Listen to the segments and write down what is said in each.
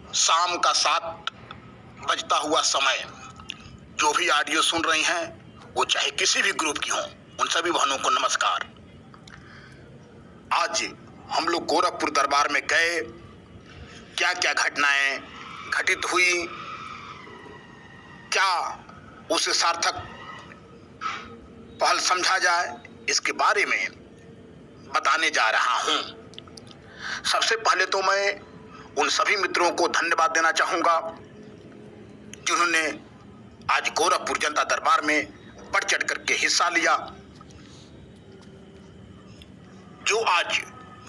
शाम का 7 बजता हुआ समय, जो भी ऑडियो सुन रही हैं वो चाहे किसी भी ग्रुप की हों, उन सभी बहनों को नमस्कार। आज हम लोग गोरखपुर दरबार में गए, क्या क्या घटनाएं घटित हुई, क्या उसे सार्थक पहल समझा जाए, इसके बारे में बताने जा रहा हूं। सबसे पहले तो मैं उन सभी मित्रों को धन्यवाद देना चाहूंगा जिन्होंने आज गोरखपुर जनता दरबार में बढ़ चढ़ करके हिस्सा लिया, जो आज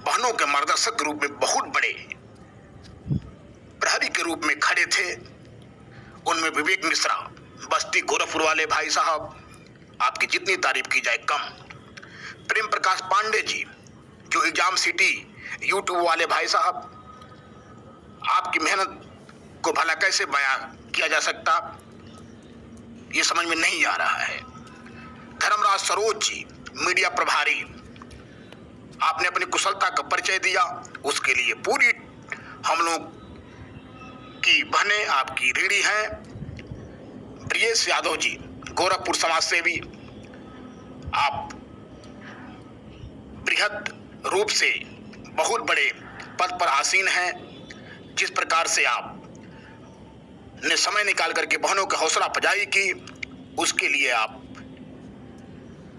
बहनों के मार्गदर्शक के रूप में बहुत बड़े प्रहरी के रूप में खड़े थे। उनमें विवेक मिश्रा, बस्ती गोरखपुर वाले भाई साहब, आपकी जितनी तारीफ की जाए कम। प्रेम प्रकाश पांडे जी, जो एग्जाम सिटी यूट्यूब वाले भाई साहब, आपकी मेहनत को भला कैसे बयां किया जा सकता, ये समझ में नहीं आ रहा है। धर्मराज सरोज जी, मीडिया प्रभारी, आपने अपनी कुशलता का परिचय दिया, उसके लिए पूरी हम लोग की बहनें आपकी ऋणी हैं। ब्रिजेश यादव जी, गोरखपुर समाज सेवी, आप बृहद रूप से बहुत बड़े पद पर आसीन हैं। जिस प्रकार से आप ने समय निकाल करके बहनों की हौसला अफजाई की, उसके लिए आप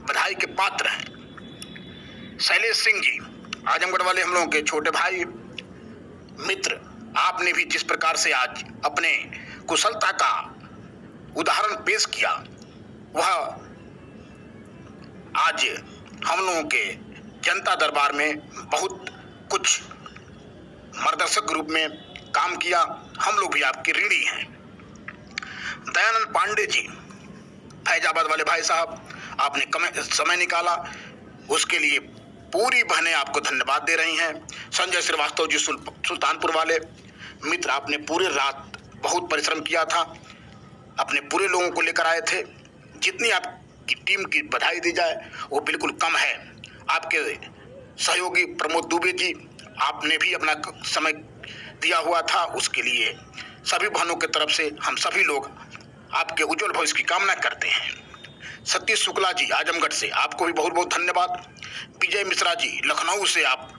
बधाई के पात्र हैं। शैलेश सिंह जी, आजमगढ़ वाले हम लोगों के छोटे भाई मित्र, आपने भी जिस प्रकार से आज अपने कुशलता का उदाहरण पेश किया, वह आज हम लोगों के जनता दरबार में बहुत कुछ मार्गदर्शक के रूप में काम किया। हम लोग भी आपके ऋणी हैं। दयानंद पांडे जी, फैजाबाद वाले भाई साहब, आपने समय निकाला, उसके लिए पूरी बहनें आपको धन्यवाद दे रही हैं। संजय श्रीवास्तव जी, सुल्तानपुर वाले मित्र, आपने पूरी रात बहुत परिश्रम किया था, अपने पूरे लोगों को लेकर आए थे। जितनी आपकी टीम की बधाई दी जाए वो बिल्कुल कम है। आपके सहयोगी प्रमोद दुबे जी, आपने भी अपना समय दिया हुआ था, उसके लिए सभी बहनों की तरफ से हम सभी लोग आपके उज्जवल भविष्य की कामना करते हैं। सतीश शुक्ला जी, आजमगढ़ से, आपको भी बहुत बहुत धन्यवाद। विजय मिश्रा जी, लखनऊ से आप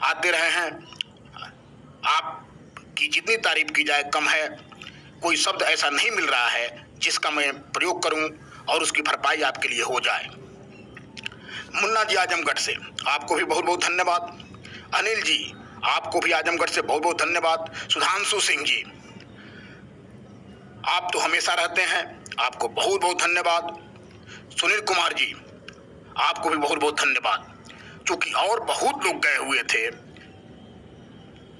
आते रहे हैं, आपकी जितनी तारीफ की जाए कम है। कोई शब्द ऐसा नहीं मिल रहा है जिसका मैं प्रयोग करूं और उसकी भरपाई आपके लिए हो जाए। मुन्ना जी, आजमगढ़ से, आपको भी बहुत बहुत धन्यवाद। अनिल जी, आपको भी आजमगढ़ से बहुत बहुत धन्यवाद। सुधांशु सिंह जी, आप तो हमेशा रहते हैं, आपको बहुत बहुत धन्यवाद। सुनील कुमार जी, आपको भी बहुत बहुत धन्यवाद। क्योंकि और बहुत लोग गए हुए थे,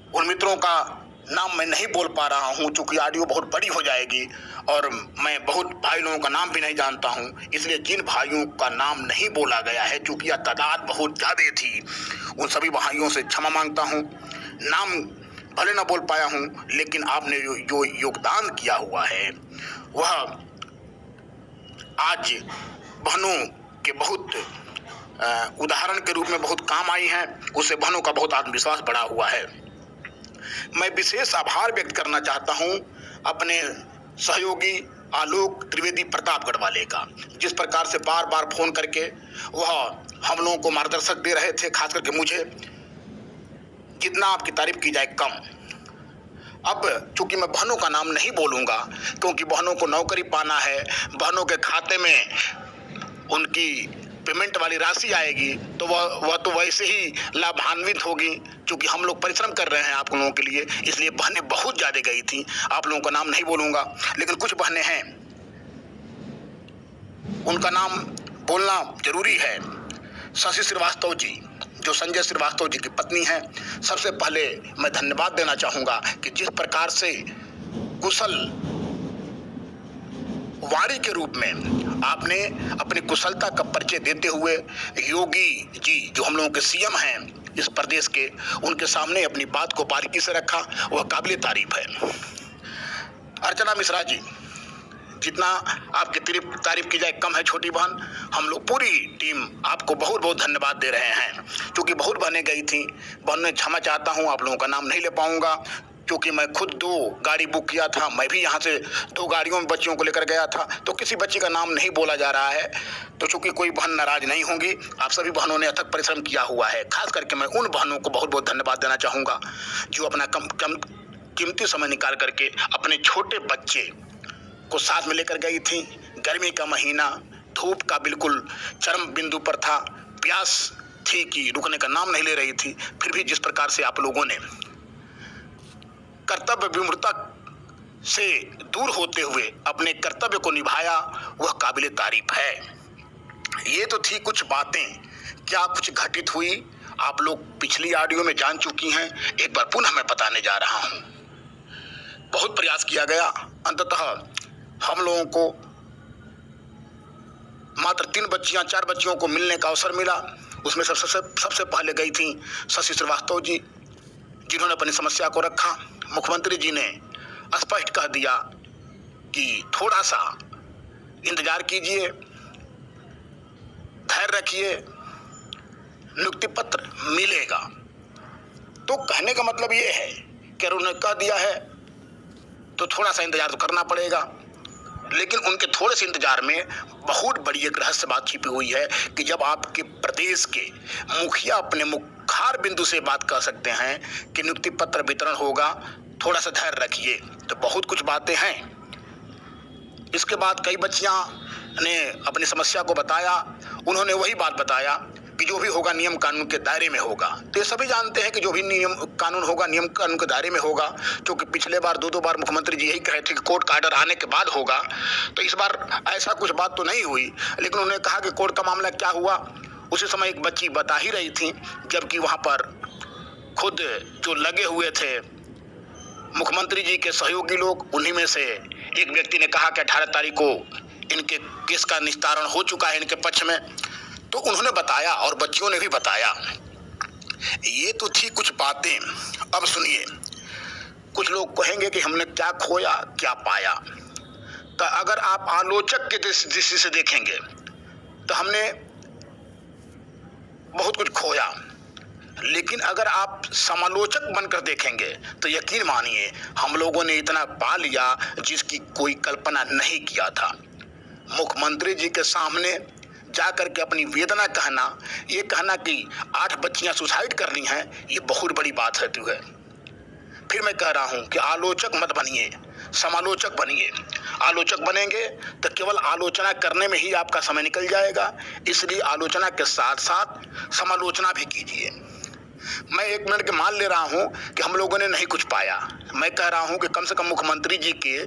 उन मित्रों का नाम मैं नहीं बोल पा रहा हूं, क्योंकि ऑडियो बहुत बड़ी हो जाएगी और मैं बहुत भाई लोगों का नाम भी नहीं जानता हूं। इसलिए जिन भाइयों का नाम नहीं बोला गया है, क्योंकि यह तादाद बहुत ज़्यादा थी, उन सभी भाइयों से क्षमा मांगता हूं। नाम भले ना बोल पाया हूं, लेकिन आपने जो योगदान किया हुआ है वह आज बहनों के बहुत उदाहरण के रूप में बहुत काम आई हैं। उससे बहनों का बहुत आत्मविश्वास बढ़ा हुआ है। मैं विशेष आभार व्यक्त करना चाहता हूं अपने सहयोगी आलोक त्रिवेदी प्रतापगढ़ वाले का, जिस प्रकार से बार बार फोन करके वह हम लोगों को मार्गदर्शक दे रहे थे, खास करके मुझे। जितना आपकी तारीफ की जाए कम। अब चूंकि मैं बहनों का नाम नहीं बोलूंगा, क्योंकि बहनों को नौकरी पाना है, बहनों के खाते में उनकी पेमेंट वाली राशि आएगी, तो वह तो वैसे ही लाभान्वित होगी, क्योंकि हम लोग परिश्रम कर रहे हैं आप लोगों के लिए। इसलिए बहनें बहुत ज़्यादा गई थी, आप लोगों का नाम नहीं बोलूँगा, लेकिन कुछ बहनें हैं, उनका नाम बोलना जरूरी है। शशि श्रीवास्तव जी, जो संजय श्रीवास्तव जी की पत्नी हैं, सबसे पहले मैं धन्यवाद देना चाहूँगा कि जिस प्रकार से कुशल वाणी के रूप में आपने अपनी कुशलता का परिचय देते हुए योगी जी, जो हम लोगों के सीएम हैं इस प्रदेश के, उनके सामने अपनी बात को बारीकी से रखा, वह काबिल तारीफ है। अर्चना मिश्रा जी, जितना आपकी तारीफ की जाए कम है छोटी बहन। हम लोग पूरी टीम आपको बहुत बहुत धन्यवाद दे रहे हैं, क्योंकि बहुत बहनें गई थी। बहन में क्षमा चाहता हूँ, आप लोगों का नाम नहीं ले पाऊंगा, क्योंकि मैं खुद 2 गाड़ी बुक किया था, मैं भी यहाँ से 2 गाड़ियों में बच्चियों को लेकर गया था, तो किसी बच्ची का नाम नहीं बोला जा रहा है। तो चूंकि कोई बहन नाराज नहीं होंगी, आप सभी बहनों ने अथक परिश्रम किया हुआ है। खास करके मैं उन बहनों को बहुत बहुत धन्यवाद देना चाहूँगा जो अपना कीमती समय निकाल करके अपने छोटे बच्चे को साथ में लेकर गई थी। गर्मी का महीना, धूप का बिल्कुल चरम बिंदु पर था, प्यास थी कि रुकने का नाम नहीं ले रही थी, फिर भी जिस प्रकार से आप लोगों ने कर्तव्य विमूढ़ता से दूर होते हुए अपने कर्तव्य को निभाया, वह काबिले तारीफ है। ये तो थी कुछ बातें। क्या कुछ घटित हुई आप लोग पिछली ऑडियो में जान चुकी हैं, एक बार पुनः मैं बताने जा रहा हूं। बहुत प्रयास किया गया, अंततः हम लोगों को मात्र 4 बच्चियों को मिलने का अवसर मिला। उसमें सबसे पहले गई थी शशि श्रीवास्तव जी, जिन्होंने अपनी समस्या को रखा। मुख्यमंत्री जी ने स्पष्ट कह दिया कि थोड़ा सा इंतजार कीजिए, धैर्य रखिए, नियुक्ति पत्र मिलेगा। तो कहने का मतलब ये है कि उन्होंने कह दिया है तो थोड़ा सा इंतजार तो करना पड़ेगा। लेकिन उनके थोड़े से इंतजार में बहुत बड़ी एक रहस्य बात छिपी हुई है कि जब आपके प्रदेश के मुखिया अपने मुखार बिंदु से बात कर सकते हैं कि नियुक्ति पत्र वितरण होगा, थोड़ा सा धैर्य रखिए, तो बहुत कुछ बातें हैं। इसके बाद कई बच्चियां ने अपनी समस्या को बताया। उन्होंने वही बात बताया कि जो भी होगा नियम कानून के दायरे में होगा। तो ये सभी जानते हैं कि जो भी नियम कानून होगा नियम कानून के दायरे में होगा, क्योंकि पिछले बार 2 बार मुख्यमंत्री जी यही कहे थे कि कोर्ट का ऑर्डर आने के बाद होगा। तो इस बार ऐसा कुछ बात तो नहीं हुई, लेकिन उन्होंने कहा कि कोर्ट का मामला क्या हुआ। उसी समय एक बच्ची बता ही रही थी, जबकि वहाँ पर खुद जो लगे हुए थे मुख्यमंत्री जी के सहयोगी लोग, उन्हीं में से एक व्यक्ति ने कहा कि 18 तारीख को इनके केस का निस्तारण हो चुका है इनके पक्ष में। तो उन्होंने बताया और बच्चियों ने भी बताया। ये तो थी कुछ बातें। अब सुनिए, कुछ लोग कहेंगे कि हमने क्या खोया क्या पाया। तो अगर आप आलोचक के दृष्टि से देखेंगे तो हमने बहुत कुछ खोया, लेकिन अगर आप समालोचक बनकर देखेंगे तो यकीन मानिए हम लोगों ने इतना पा लिया जिसकी कोई कल्पना नहीं किया था। मुख्यमंत्री जी के सामने जाकर के अपनी वेदना कहना, ये कहना कि 8 बच्चियां सुसाइड कर ली हैं, ये बहुत बड़ी बात है। फिर मैं कह रहा हूं कि आलोचक मत बनिए, समालोचक बनिए। आलोचक बनेंगे तो केवल आलोचना करने में ही आपका समय निकल जाएगा, इसलिए आलोचना के साथ साथ समालोचना भी कीजिए। मैं 1 मिनट के मान ले रहा हूं कि हम लोगों ने नहीं कुछ पाया। मैं कह रहा हूं कि कम से कम मुख्यमंत्री जी के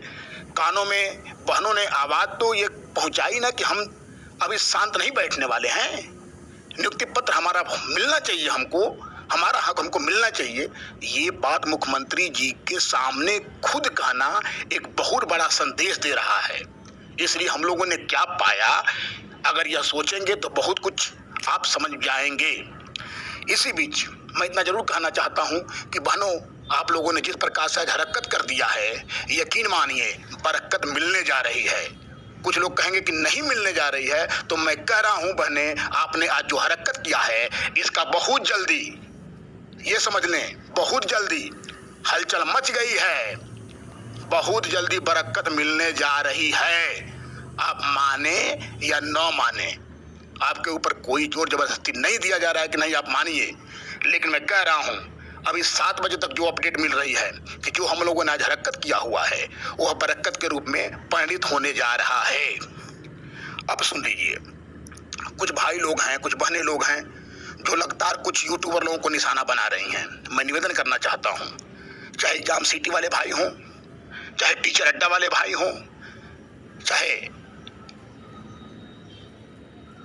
कानों में बहनों ने आवाज़ तो ये पहुंचाई ना कि हम अभी शांत नहीं बैठने वाले हैं। नियुक्ति पत्र हमारा मिलना चाहिए, हमको हमारा हक हमको मिलना चाहिए। ये बात मुख्यमंत्री जी के सामने खुद कहना एक बहुत बड़ा संदेश दे रहा है। इसलिए हम लोगों ने क्या पाया, अगर यह सोचेंगे तो बहुत कुछ आप समझ जाएंगे। इसी बीच मैं इतना जरूर कहना चाहता हूं कि बहनों, आप लोगों ने जिस प्रकार से आज हरकत कर दिया है, यकीन मानिए बरकत मिलने जा रही है। कुछ लोग कहेंगे कि नहीं मिलने जा रही है, तो मैं कह रहा हूं बहने, आपने आज जो हरकत किया है इसका बहुत जल्दी, ये समझ लें, बहुत जल्दी हलचल मच गई है, बहुत जल्दी बरकत मिलने जा रही है। आप माने या न माने, आपके ऊपर कोई जोर जबरदस्ती नहीं दिया जा रहा है कि नहीं आप मानिए, लेकिन मैं कह रहा हूं अभी 7 बजे तक जो अपडेट मिल रही है कि जो हम लोगों ने आज हरकत किया हुआ है वह बरकत के रूप में परिणित होने जा रहा है। अब सुन लीजिए, कुछ भाई लोग हैं, कुछ बहनें लोग हैं जो लगातार कुछ यूट्यूबर लोगों को निशाना बना रही हैं। मैं निवेदन करना चाहता हूं, चाहे एग्जाम सिटी वाले भाई हों, चाहे टीचर अड्डा वाले भाई हों, चाहे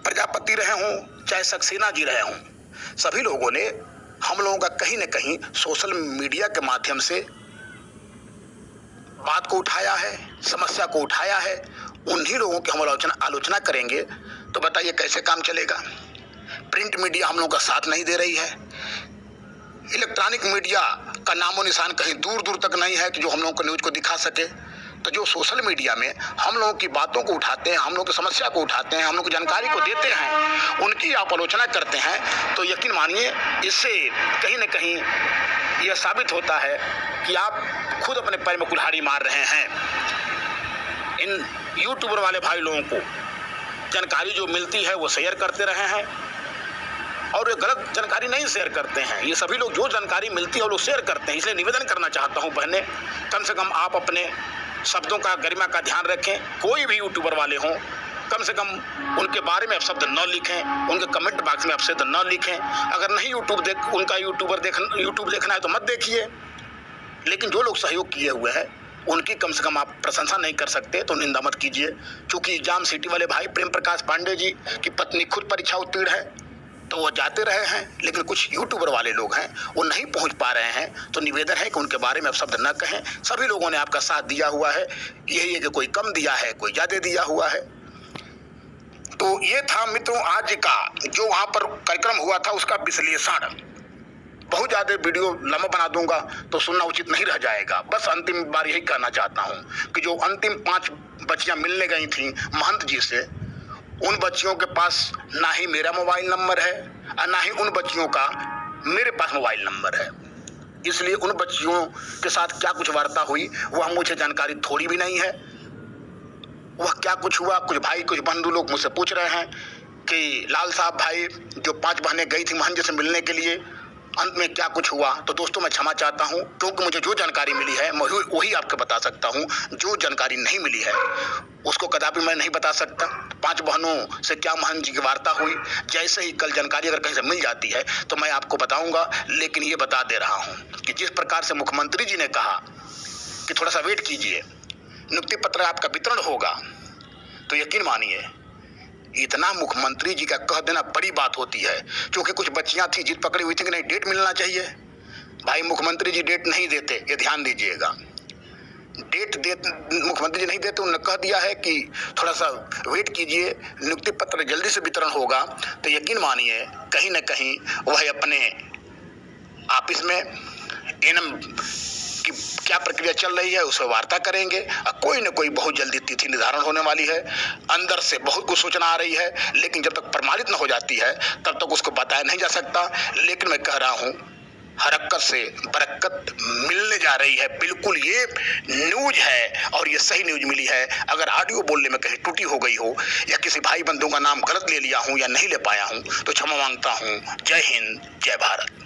प्रजापति रहे हों, चाहे सक्सेना जी रहे हों, सभी लोगों ने हम लोगों का कहीं न कहीं सोशल मीडिया के माध्यम से बात को उठाया है, समस्या को उठाया है। उन्हीं लोगों की हम आलोचना करेंगे तो बताइए कैसे काम चलेगा। प्रिंट मीडिया हम लोगों का साथ नहीं दे रही है, इलेक्ट्रॉनिक मीडिया का नामो निशान कहीं दूर दूर तक नहीं है कि जो हम लोगों को न्यूज को दिखा सके। तो तो जो सोशल मीडिया में हम लोगों की बातों को उठाते हैं, हम लोग की समस्या को उठाते हैं, हम लोग की जानकारी को देते हैं, उनकी आप आलोचना करते हैं, तो यकीन मानिए इससे कहीं न कहीं यह साबित होता है कि आप खुद अपने पैर में कुल्हाड़ी मार रहे हैं। इन यूट्यूबर वाले भाई लोगों को जानकारी जो मिलती है वो शेयर करते रहे हैं और ये गलत जानकारी नहीं शेयर करते हैं। ये सभी लोग जो जानकारी मिलती है वो लोग शेयर करते हैं। इसलिए निवेदन करना चाहता हूँ बहनें, कम से कम आप अपने शब्दों का, गरिमा का ध्यान रखें। कोई भी यूट्यूबर वाले हों, कम से कम उनके बारे में आप शब्द न लिखें, उनके कमेंट बॉक्स में आप शब्द न लिखें। अगर नहीं उनका यूट्यूब देखना है तो मत देखिए, लेकिन जो लोग सहयोग किए हुए हैं उनकी कम से कम आप प्रशंसा नहीं कर सकते तो निंदा मत कीजिए। चूँकि एग्जाम सिटी वाले भाई प्रेम प्रकाश पांडे जी की पत्नी खुद परीक्षा उत्तीर्ण है तो वो जाते रहे हैं, लेकिन कुछ यूट्यूबर वाले लोग हैं वो नहीं पहुंच पा रहे हैं, तो निवेदन है कि उनके बारे में आप शब्द न कहें। सभी लोगों ने आपका साथ दिया हुआ है, यही है कि कोई कम दिया है, कोई ज़्यादा दिया हुआ है। तो ये था मित्रों आज का जो वहाँ पर कार्यक्रम हुआ था उसका विश्लेषण। बहुत ज़्यादा वीडियो लंबा बना दूंगा तो सुनना उचित नहीं रह जाएगा। बस अंतिम बार यही कहना चाहता हूँ कि जो अंतिम 5 बच्चियाँ मिलने गई थीं महंत जी से, उन बच्चियों के पास ना ही मेरा मोबाइल नंबर है और ना ही उन बच्चियों का मेरे पास मोबाइल नंबर है। इसलिए उन बच्चियों के साथ क्या कुछ वार्ता हुई वह मुझे जानकारी थोड़ी भी नहीं है। वह क्या कुछ हुआ, कुछ भाई कुछ बंधु लोग मुझसे पूछ रहे हैं कि लाल साहब भाई जो 5 बहनें गई थी महंत जी से मिलने के लिए, अंत में क्या कुछ हुआ। तो दोस्तों मैं क्षमा चाहता हूं, क्योंकि मुझे जो जानकारी मिली है मैं वही आपको बता सकता हूं। जो जानकारी नहीं मिली है उसको कदापि मैं नहीं बता सकता। 5 बहनों से क्या महंत जी की वार्ता हुई, जैसे ही कल जानकारी अगर कहीं से मिल जाती है तो मैं आपको बताऊंगा। लेकिन ये बता दे रहा हूं कि जिस प्रकार से मुख्यमंत्री जी ने कहा कि थोड़ा सा वेट कीजिए, नियुक्ति पत्र आपका वितरण होगा, तो यकीन मानिए इतना मुख्यमंत्री जी का कह देना बड़ी बात होती है। क्योंकि कुछ बच्चियां थी जिद पकड़ी हुई थी कि नहीं डेट मिलना चाहिए। भाई मुख्यमंत्री जी डेट नहीं देते, ये ध्यान दीजिएगा। मुख्यमंत्री जी नहीं देते, उन्होंने कह दिया है कि थोड़ा सा वेट कीजिए, नियुक्ति पत्र जल्दी से वितरण होगा। तो यकीन मानिए कहीं ना कहीं वह अपने ऑफिस में एनएम की क्या प्रक्रिया चल रही है उससे वार्ता करेंगे और कोई न कोई बहुत जल्दी तिथि निर्धारण होने वाली है। अंदर से बहुत कुछ सूचना आ रही है, लेकिन जब तक प्रमाणित न हो जाती है तब तक उसको बताया नहीं जा सकता। लेकिन मैं कह रहा हूँ हरकत से बरकत मिलने जा रही है। बिल्कुल ये न्यूज है और ये सही न्यूज मिली है। अगर ऑडियो बोलने में कहीं त्रुटि हो गई हो या किसी भाई बंधु का नाम गलत ले लिया हूँ या नहीं ले पाया हूँ तो क्षमा मांगता हूँ। जय हिंद, जय भारत।